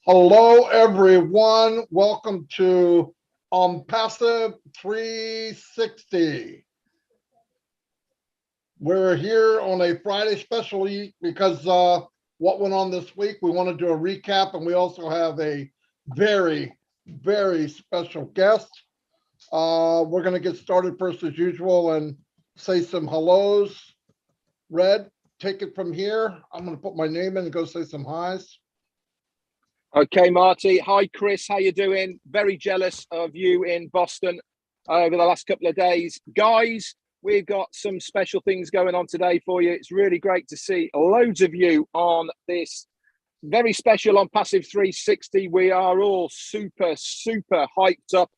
Hello, everyone. Welcome to ONPASSIVE 360. We're here on a Friday specially because what went on this week. We want to do a recap, and we also have a very, very special guest. We're going to get started first as usual and say some hellos. Red, take it from here. I'm going to put my name in and go say some highs. Okay, Marty. Hi, Chris. How you doing? Very jealous of you in Boston over the last couple of days. Guys, we've got some special things going on today for you. It's really great to see loads of you on this very special ONPASSIVE 360. We are all super, super hyped up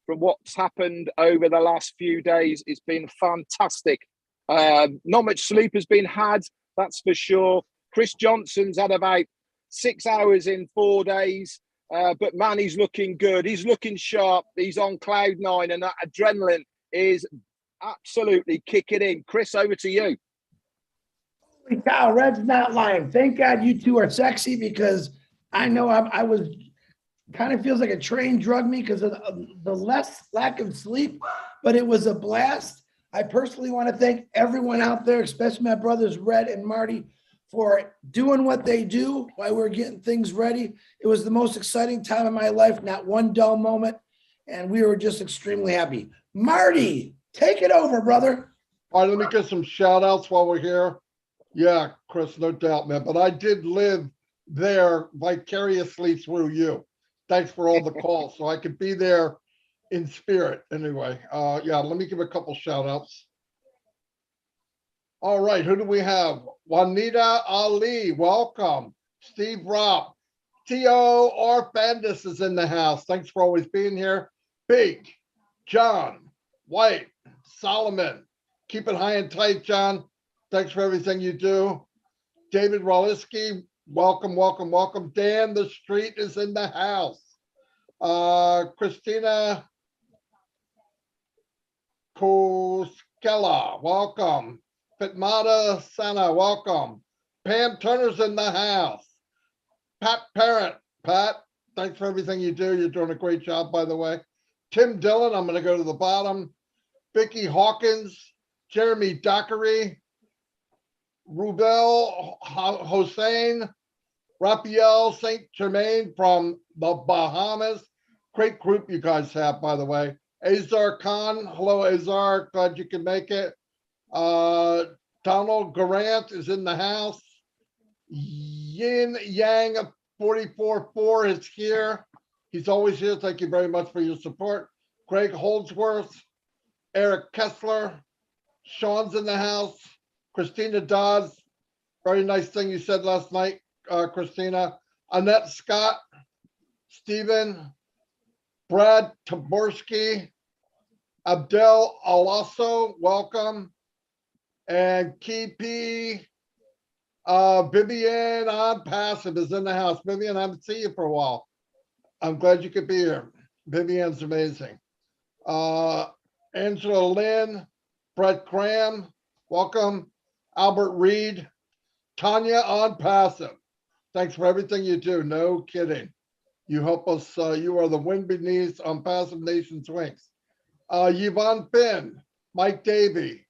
from what's happened over the last few days. It's been fantastic. Not much sleep has been had, that's for sure. Chris Johnson's had about 6 hours in 4 days, but man, he's looking good. He's looking sharp. He's on cloud nine, and that adrenaline is absolutely kicking in. Chris, over to you. Holy cow, Red's not lying. Thank God you two are sexy, because I know I was kind of feels like a train drugged me because of the lack of sleep, but it was a blast. I personally want to thank everyone out there, especially my brothers Red and Marty, for doing what they do while we're getting things ready. It was the most exciting time of my life, not one dull moment, and we were just extremely happy. Marty, take it over, brother. All right, let me get some shout outs while we're here. Yeah, Chris, no doubt, man. But I did live there vicariously through you. Thanks for all the calls, so I could be there in spirit anyway. Yeah, let me give a couple shout outs. All right, who do we have? Juanita Ali, welcome. Steve Ropp. T.O. Orfandis is in the house. Thanks for always being here. Big, John, White, Solomon. Keep it high and tight, John. Thanks for everything you do. David Roliski, welcome, welcome, welcome. Dan the Street is in the house. Christina Koskela, welcome. Fatmata Sana, welcome. Pam Turner's in the house. Pat Parent, Pat, thanks for everything you do. You're doing a great job, by the way. Tim Dillon, I'm going to go to the bottom. Vicky Hawkins, Jeremy Dockery, Rubel Hossein, Raphael St. Germain from the Bahamas. Great group you guys have, by the way. Azar Khan, hello Azar, glad you can make it. Donald Garant is in the house. Yin Yang 44-4 is here. He's always here. Thank you very much for your support. Greg Holdsworth, Eric Kessler, Sean's in the house. Christina Dodds, very nice thing you said last night, Christina. Annette Scott, Stephen, Brad Taborski, Abdel Alasso, welcome. And KP, Vivian ONPASSIVE is in the house. Vivian, I haven't seen you for a while. I'm glad you could be here. Vivian's amazing. Angela Lynn, Brett Graham, welcome. Albert Reed, Tanya ONPASSIVE. Thanks for everything you do. No kidding. You help us. You are the wind beneath ONPASSIVE Nation's wings. Yvonne Finn, Mike Davey,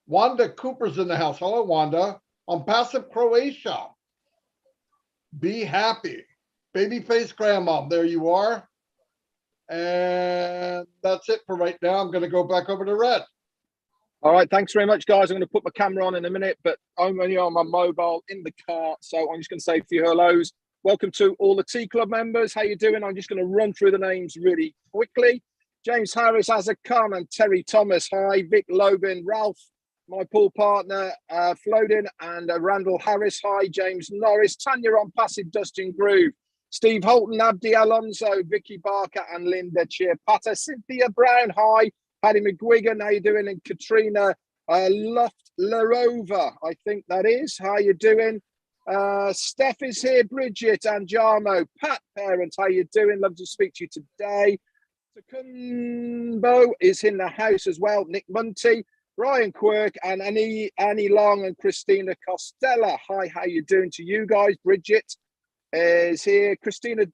Wanda Cooper's in the house. Hello, Wanda. ONPASSIVE Croatia. Be happy. Babyface Grandma, there you are. And that's it for right now. I'm going to go back over to Red. All right, thanks very much, guys. I'm going to put my camera on in a minute, but I'm only on my mobile in the car, so I'm just going to say a few hellos. Welcome to all the T Club members. How you doing? I'm just going to run through the names really quickly. James Harris, Azar Khan, and Terry Thomas. Hi. Vic Lobin, Ralph, my pool partner, Flodin, and Randall Harris. Hi. James Norris, Tanya ONPASSIVE, Dustin Groove, Steve Holton, Abdi Alonso, Vicky Barker, and Linda Chiapata. Cynthia Brown. Hi. Paddy McGuigan, how you doing? And Katrina Loft-Larova, I think that is. How you doing? Steph is here. Bridget and Jarmo. Pat Parent, how you doing? Love to speak to you today. Takumbo is in the house as well. Nick Munty. Ryan Quirk, and Annie Long and Christina Costello. Hi, how you doing to you guys? Bridget is here, Christina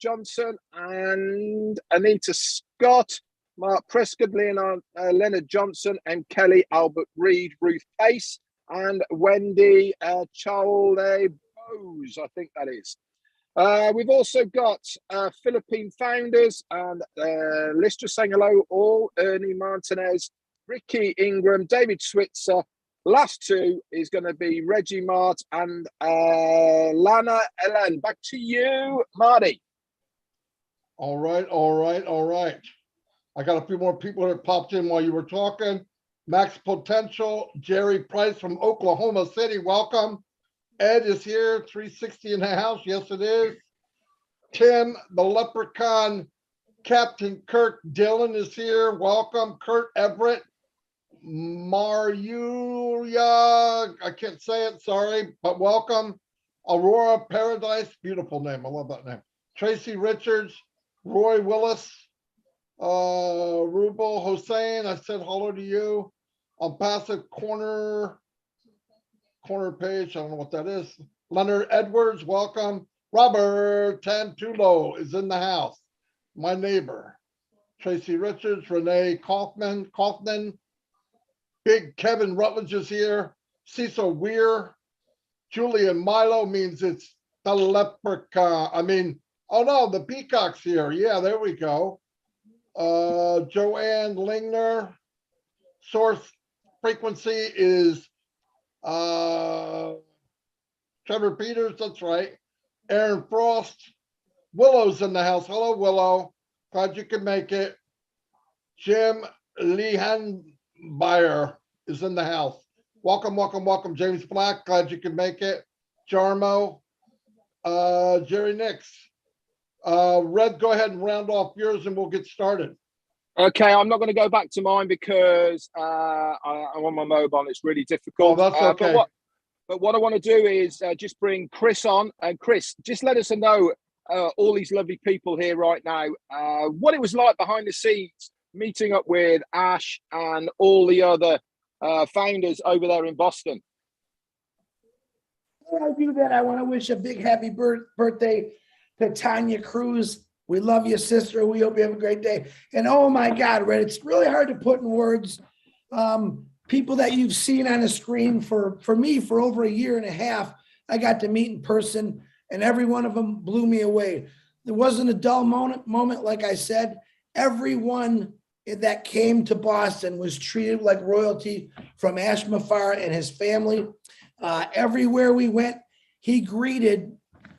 Johnson and Anita Scott, Mark Prescott, Leonard Johnson, and Kelly Albert Reed, Ruth Pace, and Wendy Charlie Bose, I think that is. We've also got Philippine founders and Lister saying hello, all Ernie Martinez, Ricky Ingram, David Switzer. Last two is going to be Reggie Mart and Lana Ellen. Back to you, Marty. All right. I got a few more people that popped in while you were talking. Max Potential, Jerry Price from Oklahoma City, welcome. Ed is here, 360 in the house. Yes, it is. Tim, the Leprechaun, Captain Kurt Dillon is here. Welcome. Kurt Everett, Maruya, I can't say it, sorry, but welcome. Aurora Paradise, beautiful name. I love that name. Tracy Richards, Roy Willis, Rubel Hossein, I said hello to you. ONPASSIVE corner page, I don't know what that is. Leonard Edwards, welcome. Robert Tantulo is in the house, my neighbor. Tracy Richards, Renee Kaufman, Big Kevin Rutledge is here. Cecil Weir, Julian Milo means it's the leprechaun. Oh no, the peacock's here. Yeah, there we go. Joanne Lingner, source frequency is Trevor Peters, that's right. Aaron Frost, Willow's in the house. Hello, Willow. Glad you could make it. Jim Lehanbeyer is in the house. Welcome. James Black, glad you could make it. Jarmo, Jerry Nix. Red, go ahead and round off yours and we'll get started. Okay, I'm not going to go back to mine because I'm on my mobile. It's really difficult. Oh, that's okay. But what I want to do is just bring Chris on. And Chris, just let us know, all these lovely people here right now, what it was like behind the scenes, meeting up with Ash and all the other founders over there in Boston. Before I do that, I want to wish a big happy birthday to Tanya Cruz. We love you, sister. We hope you have a great day. And oh my God, Red, it's really hard to put in words. People that you've seen on a screen for me for over a year and a half, I got to meet in person, and every one of them blew me away. There wasn't a dull moment, like I said. Everyone that came to Boston was treated like royalty, from Ash Mafar and his family. Everywhere we went, he greeted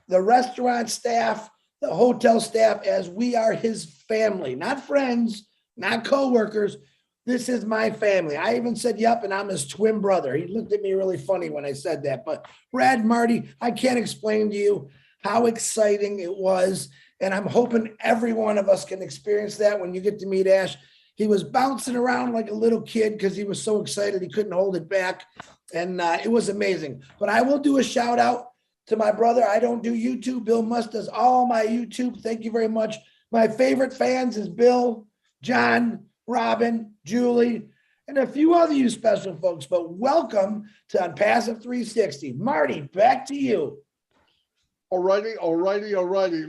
the restaurant staff, the hotel staff, as we are his family, not friends, not coworkers. This is my family. I even said, yep, and I'm his twin brother. He looked at me really funny when I said that. But Brad, Marty, I can't explain to you how exciting it was. And I'm hoping every one of us can experience that when you get to meet Ash. He was bouncing around like a little kid because he was so excited he couldn't hold it back. And it was amazing. But I will do a shout out to my brother. I don't do YouTube. Bill Musk does all my YouTube. Thank you very much. My favorite fans is Bill, John, Robin, Julie, and a few other you special folks. But welcome to ONPASSIVE 360. Marty, back to you. Alrighty.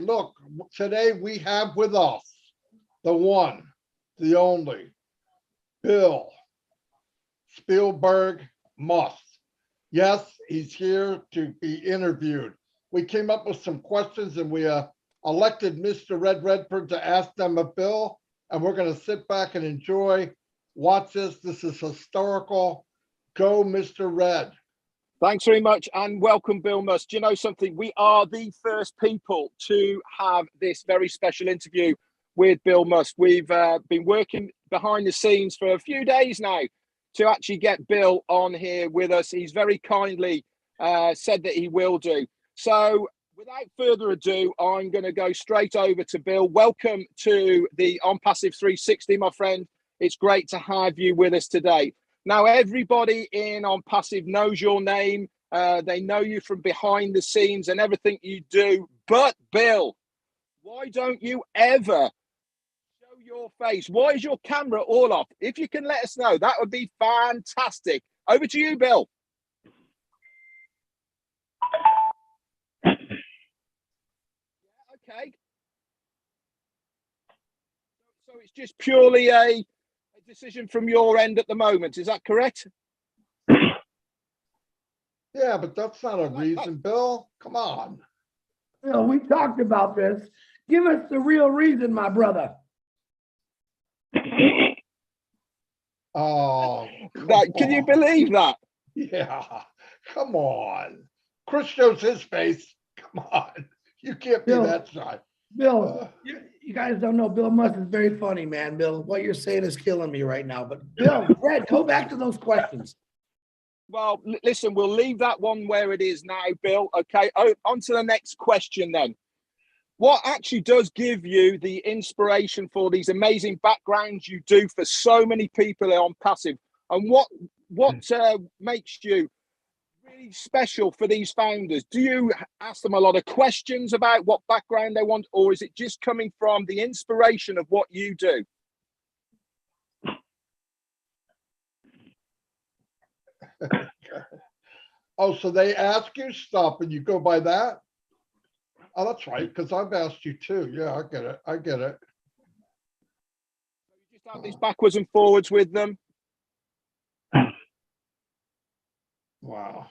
Look, today we have with us the one, the only, Bill Spielberg Musk. Yes, he's here to be interviewed. We came up with some questions and we elected Mr. Red Redford to ask them of Bill, and we're going to sit back and enjoy. Watch this. This is historical. Go, Mr. Red. Thanks very much and welcome, Bill Musk. Do you know something? We are the first people to have this very special interview with Bill Musk. We've been working behind the scenes for a few days now to actually get Bill on here with us. He's very kindly said that he will do. So without further ado, I'm going to go straight over to Bill. Welcome to the ONPASSIVE 360, my friend. It's great to have you with us today. Now, everybody in ONPASSIVE knows your name. They know you from behind the scenes and everything you do. But Bill, why don't you ever show your face. Why is your camera all off? If you can let us know, that would be fantastic. Over to you, Bill. Okay. So it's just purely a decision from your end at the moment. Is that correct? Yeah, but that's not a reason, Bill. Come on. Bill, we talked about this. Give us the real reason, my brother. Oh, Can you believe that? Yeah, come on. Chris shows his face. Come on. You can't be Bill, that shy. Bill, you guys don't know. Bill Musk is very funny, man. Bill, what you're saying is killing me right now. But Bill, Brad, go back to those questions. Well, listen, we'll leave that one where it is now, Bill. Okay, on to the next question then. What actually does give you the inspiration for these amazing backgrounds you do for so many people on Passive? And what makes you really special for these founders? Do you ask them a lot of questions about what background they want, or is it just coming from the inspiration of what you do? Oh, so they ask you stuff and you go by that? Oh, that's right, because I've asked you too. Yeah, I get it. I get it. You just have these backwards and forwards with them. Wow.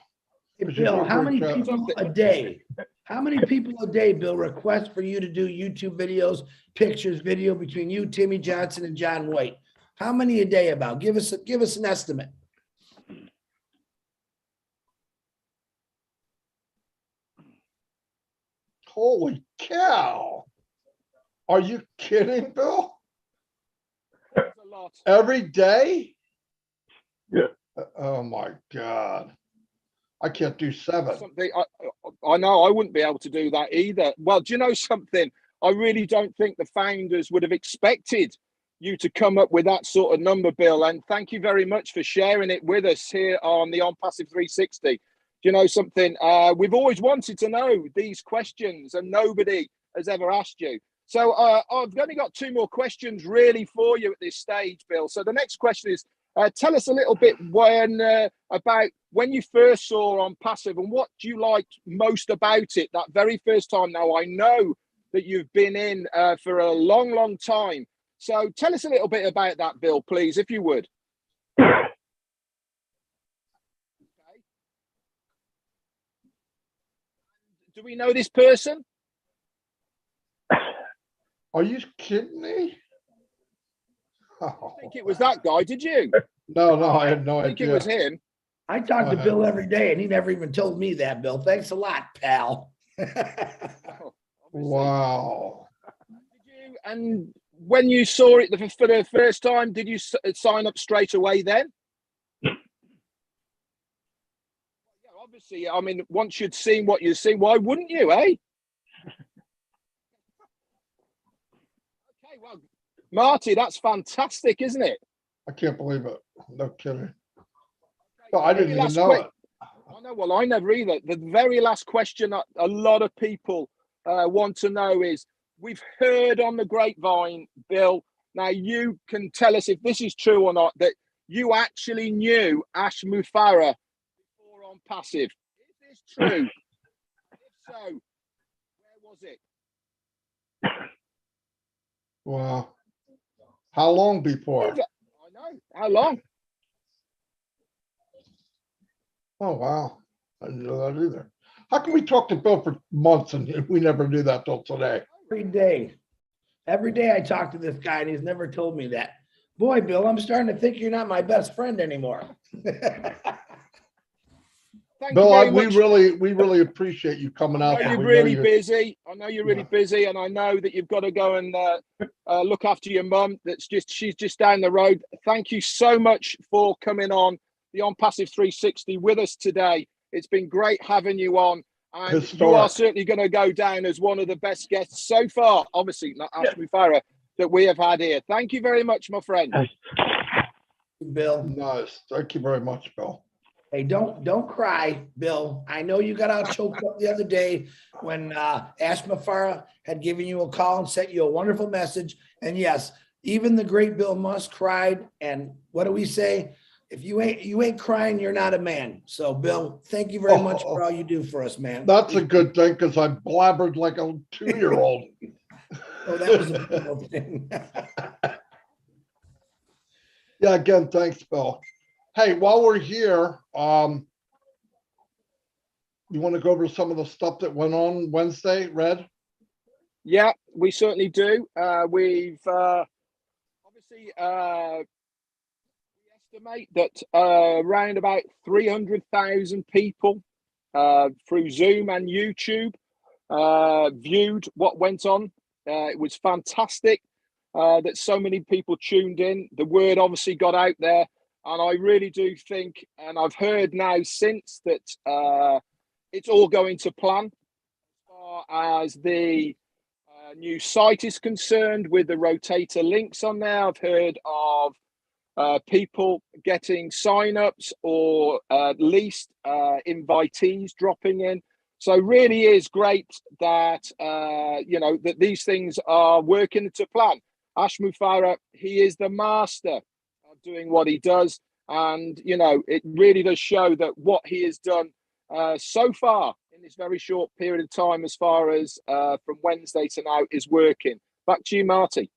Hey, Bill, how many people a day? How many people a day, Bill, request for you to do YouTube videos, pictures, video between you, Timmy Johnson, and John White? How many a day about? Give us an estimate. Holy cow. Are you kidding, Bill? That's a lot. Every day? Yeah. Oh my God. I can't do 7. Something I know I wouldn't be able to do that either. Well, do you know something? I really don't think the founders would have expected you to come up with that sort of number, Bill. And thank you very much for sharing it with us here on the OnPassive 360. Do you know something? We've always wanted to know these questions and nobody has ever asked you. So I've only got 2 more questions really for you at this stage, Bill. So the next question is, tell us a little bit about when you first saw OnPassive and what you liked most about it that very first time. Now, I know that you've been in for a long, long time. So tell us a little bit about that, Bill, please, if you would. Do we know this person? Are you kidding me? I think it was that guy, did you? No, I had no I think idea. it was him. I talk to Bill every day, and he never even told me that, Bill. Thanks a lot, pal. Wow. Did you, and when you saw it for the first time, did you sign up straight away then? Yeah, obviously, I mean, once you'd seen what you'd seen, why wouldn't you, eh? Okay, well, Marty, that's fantastic, isn't it? I can't believe it. No kidding. Well, I didn't even know it. I know, well, I never either. The very last question a lot of people want to know is, we've heard on the grapevine, Bill, now you can tell us if this is true or not, that you actually knew Ash Mufareh before OnPassive. Is this true? If so, where was it? Wow. How long before? I know. How long? Oh, wow. I didn't know that either. How can we talk to Bill for months and we never knew that till today? Every day. Every day I talk to this guy, and he's never told me that. Boy, Bill, I'm starting to think you're not my best friend anymore. Bill, we really appreciate you coming out. I know you're really busy. I know you're really busy, and I know that you've got to go and look after your mum. She's just down the road. Thank you so much for coming on the OnPassive 360 with us today. It's been great having you on, and Historic. You are certainly going to go down as one of the best guests so far. Obviously, not Ash Mufareh, that we have had here. Thank you very much, my friend. Bill. Nice. Thank you very much, Bill. Hey, don't cry, Bill. I know you got all choked up the other day when Ash Mufareh had given you a call and sent you a wonderful message. And yes, Even the great Bill Musk cried. And what do we say? If you ain't crying, you're not a man. So Bill, thank you very much for all you do for us, man. That's a good thing because I blabbered like a 2-year-old. Oh, that was a beautiful thing. Yeah, again, thanks, Bill. Hey, while we're here, you want to go over some of the stuff that went on Wednesday, Red? Yeah, we certainly do. We've obviously we estimate that around about 300,000 people through Zoom and YouTube viewed what went on. It was fantastic that so many people tuned in. The word obviously got out there, and I really do think, and I've heard now since that it's all going to plan as far as the new site is concerned with the rotator links on there. I've heard of people getting sign-ups or at least invitees dropping in. So really is great that that these things are working to plan. Ash Mufareh, he is the master of doing what he does, and it really does show that what he has done so far in this very short period of time, as far as from Wednesday to now, is working. Back to you, Marty.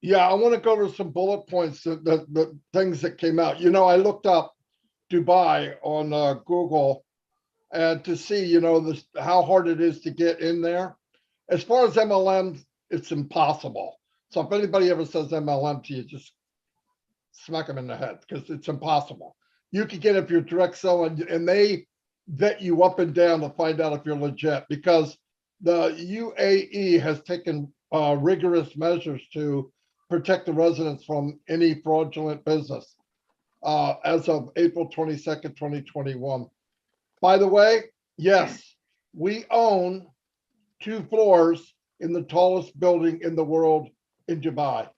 Yeah, I want to go over some bullet points, the things that came out. I looked up Dubai on Google and to see, how hard it is to get in there. As far as MLM, it's impossible. So if anybody ever says MLM to you, just smack them in the head because it's impossible. You can get if you're direct selling, and they vet you up and down to find out if you're legit, because the UAE has taken rigorous measures to protect the residents from any fraudulent business as of April 22nd, 2021. By the way, yes, we own 2 floors in the tallest building in the world in Dubai.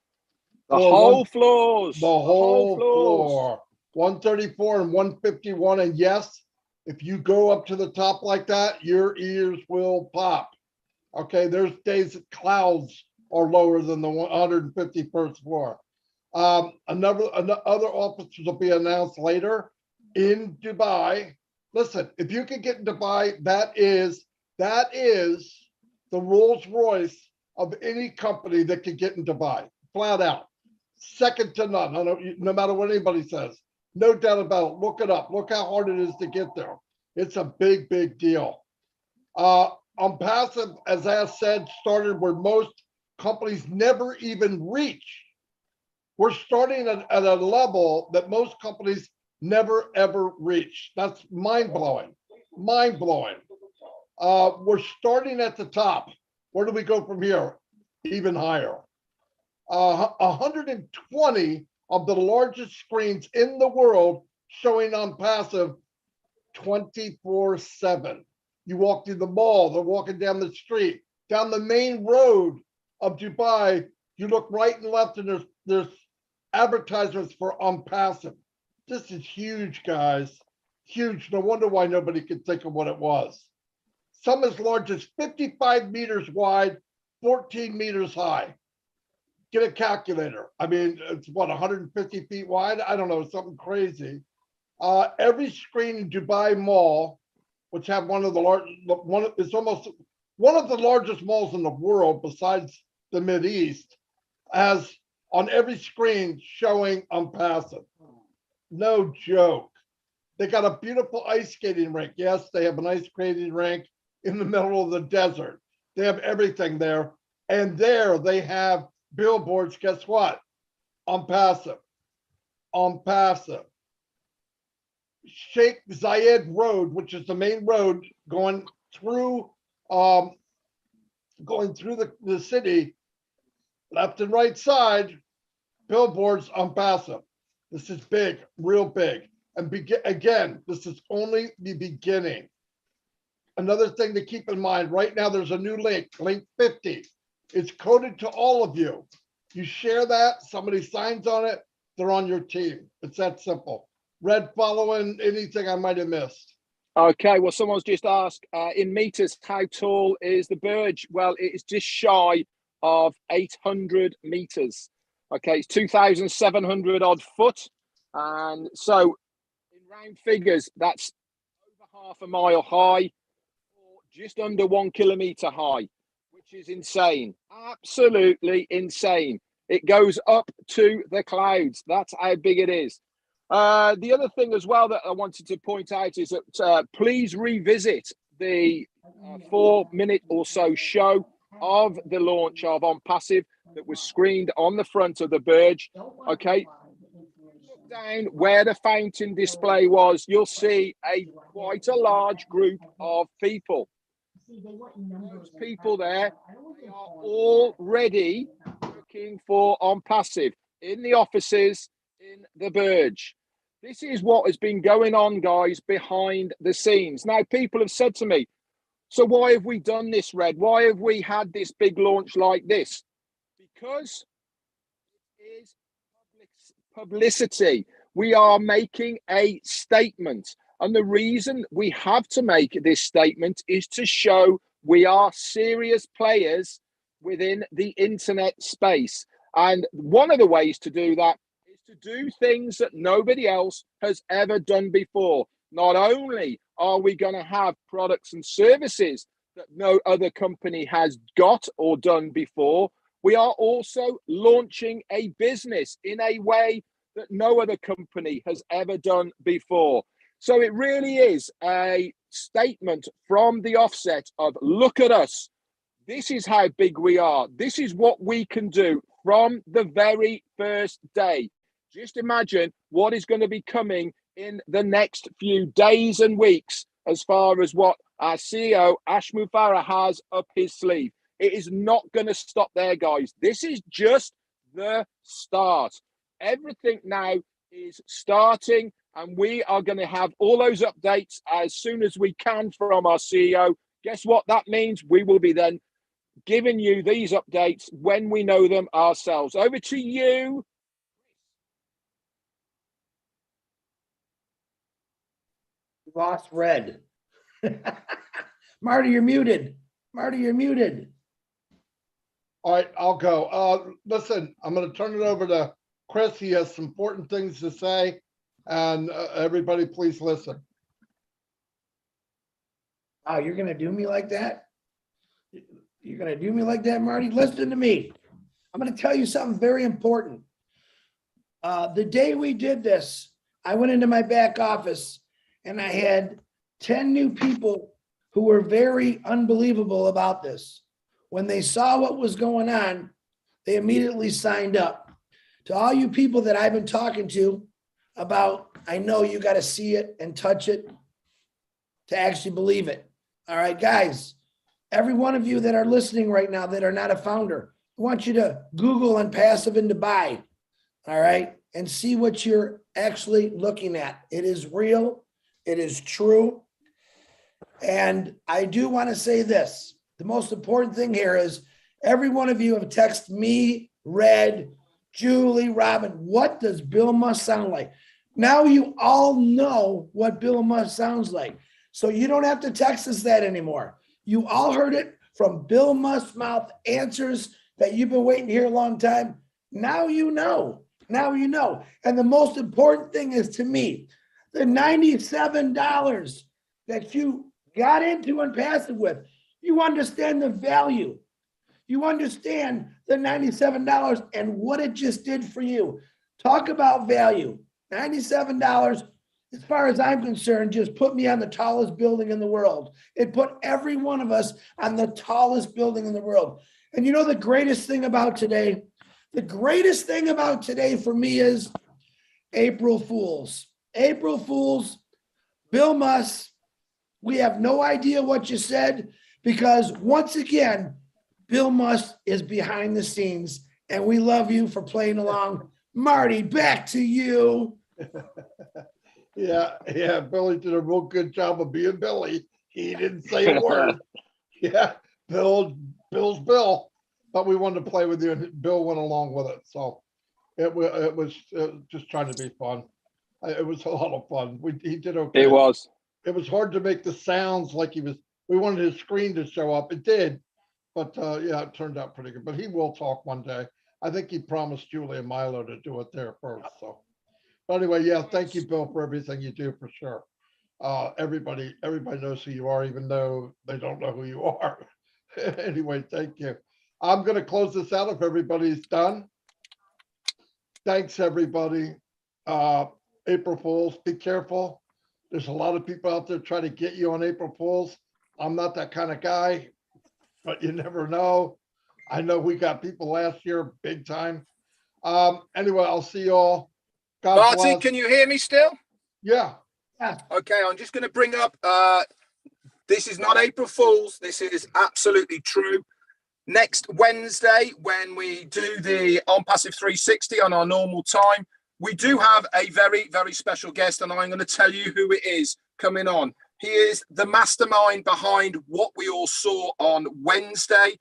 The whole floors. The whole floor. 134 and 151. And yes, if you go up to the top like that, your ears will pop. Okay, there's days that clouds are lower than the 151st floor. Other offices will be announced later in Dubai. Listen, if you can get in Dubai, that is the Rolls Royce of any company that can get in Dubai, flat out. Second to none, no matter what anybody says. No doubt about it. Look it up. Look how hard it is to get there. It's a big, big deal. ONPASSIVE, as I said, started where most companies never even reach. We're starting at a level that most companies never, ever reach. That's mind-blowing. Mind-blowing. We're starting at the top. Where do we go from here? Even higher. 120 of the largest screens in the world showing ONPASSIVE 24/7. You walk through the mall, they're walking down the street, down the main road of Dubai. You look right and left, and there's advertisements for ONPASSIVE. This is huge, guys. Huge. No wonder why nobody could think of what it was. Some as large as 55 meters wide, 14 meters high. Get a calculator. I mean, it's what, 150 feet wide? I don't know, something crazy. Every screen in Dubai Mall, which have one of the largest malls in the world besides the Mideast, has on every screen showing ONPASSIVE. No joke. They got a beautiful ice skating rink. Yes, they have an ice skating rink in the middle of the desert. They have everything there. And there they have billboards. Guess what? ONPASSIVE. ONPASSIVE. Sheikh Zayed Road, which is the main road going through the city, left and right side, billboards ONPASSIVE. This is big, real big. And again, this is only the beginning. Another thing to keep in mind, right now there's a new link 50. It's coded to all of you. You share that, somebody signs on it, they're on your team. It's that simple. Red, following anything I might have missed? Okay, well, someone's just asked in meters, how tall is the Burj? Well, it is just shy of 800 meters. Okay, it's 2,700 odd foot. And so in round figures, that's over half a mile high, or just under 1 kilometer high, which is insane. Absolutely insane. It goes up to the clouds. That's how big it is. The other thing as well that I wanted to point out is that please revisit the 4-minute or so show of the launch of ONPASSIVE that was screened on the front of the Burj. Okay, look down where the fountain display was, you'll see quite a large group of people. Those people there, they are already working for ONPASSIVE in the offices in the Burj. This is what has been going on, guys, behind the scenes. Now, people have said to me, so why have we done this, Red? Why have we had this big launch like this? Because it is publicity. We are making a statement. And the reason we have to make this statement is to show we are serious players within the internet space. And one of the ways to do that is to do things that nobody else has ever done before. Not only are we going to have products and services that no other company has got or done before, we are also launching a business in a way that no other company has ever done before. So it really is a statement from the offset of, look at us. This is how big we are. This is what we can do from the very first day. Just imagine what is going to be coming in the next few days and weeks as far as what our CEO, Ash Mufareh, has up his sleeve. It is not going to stop there, guys. This is just the start. Everything now is starting, and we are going to have all those updates as soon as we can from our CEO. Guess what that means? We will be then giving you these updates when we know them ourselves. Over to you. Lost Red. Marty, you're muted. Marty, you're muted. All right, I'll go. Listen, I'm going to turn it over to Chris. He has some important things to say, and everybody please listen. Oh, you're going to do me like that? You're going to do me like that, Marty? Listen to me. I'm going to tell you something very important. The day we did this, I went into my back office and I had 10 new people who were very unbelievable about this. When they saw what was going on, they immediately signed up. To all you people that I've been talking to about, I know you got to see it and touch it to actually believe it. All right, guys, every one of you that are listening right now that are not a founder, I want you to Google ONPASSIVE in Dubai, all right, and see what you're actually looking at. It is real. It is true. And I do want to say this. The most important thing here is every one of you have texted me, Red, Julie, Robin, what does Bill Musk sound like? Now you all know what Bill Musk sounds like. So you don't have to text us that anymore. You all heard it from Bill Musk's mouth, answers that you've been waiting to hear a long time. Now you know. Now you know. And the most important thing is, to me, the $97 that you got into ONPASSIVE with, you understand the value. You understand the $97 and what it just did for you. Talk about value. $97, as far as I'm concerned, just put me on the tallest building in the world. It put every one of us on the tallest building in the world. And you know the greatest thing about today? The greatest thing about today for me is April Fools. April Fools, Bill Musk, we have no idea what you said, because once again, Bill Musk is behind the scenes, and we love you for playing along. Marty, back to you. Yeah, Billy did a real good job of being Billy. He didn't say a word. Yeah, Bill's Bill, but we wanted to play with you, and Bill went along with it. So it was just trying to be fun. It was a lot of fun. He did okay. It was. It was hard to make the sounds like he was. We wanted his screen to show up. It did, But yeah, it turned out pretty good. But he will talk one day. I think he promised Julie and Milo to do it there first. So, but anyway, yeah, thank you, Bill, for everything you do, for sure. Everybody knows who you are, even though they don't know who you are. Anyway, thank you. I'm going to close this out if everybody's done. Thanks, everybody. April Fools, be careful. There's a lot of people out there trying to get you on April Fools. I'm not that kind of guy, but you never know. I know we got people last year big time. Anyway, I'll see you all. God Marty, bless. can you hear me still? Yeah. Okay, I'm just going to bring up, this is not April Fool's. This is absolutely true. Next Wednesday, when we do the ONPASSIVE 360 on our normal time, we do have a very, very special guest, and I'm going to tell you who it is coming on. He is the mastermind behind what we all saw on Wednesday.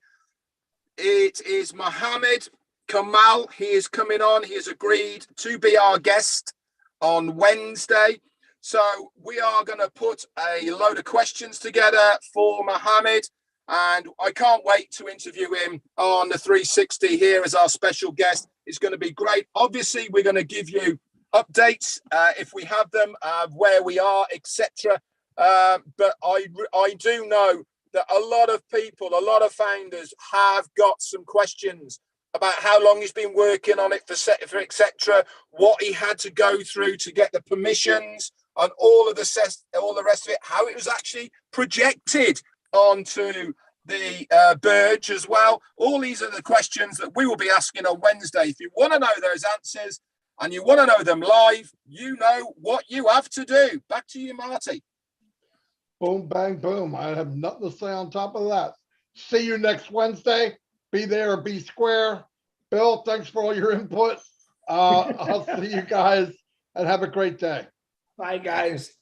It is Mohammed Kamal. He is coming on. He has agreed to be our guest on Wednesday. So we are going to put a load of questions together for Mohammed, and I can't wait to interview him on the 360 here as our special guest. It's going to be great. Obviously, we're going to give you updates if we have them, where we are, etc. But I do know that a lot of people, a lot of founders have got some questions about how long he's been working on it for etc. What he had to go through to get the permissions and all the rest of it, how it was actually projected onto the Burge as well. All these are the questions that we will be asking on Wednesday. If you want to know those answers and you want to know them live, you know what you have to do. Back to you, Marty. Boom, bang, boom. I have nothing to say on top of that. See you next Wednesday. Be there or be square. Bill, thanks for all your input. I'll see you guys and have a great day. Bye, guys.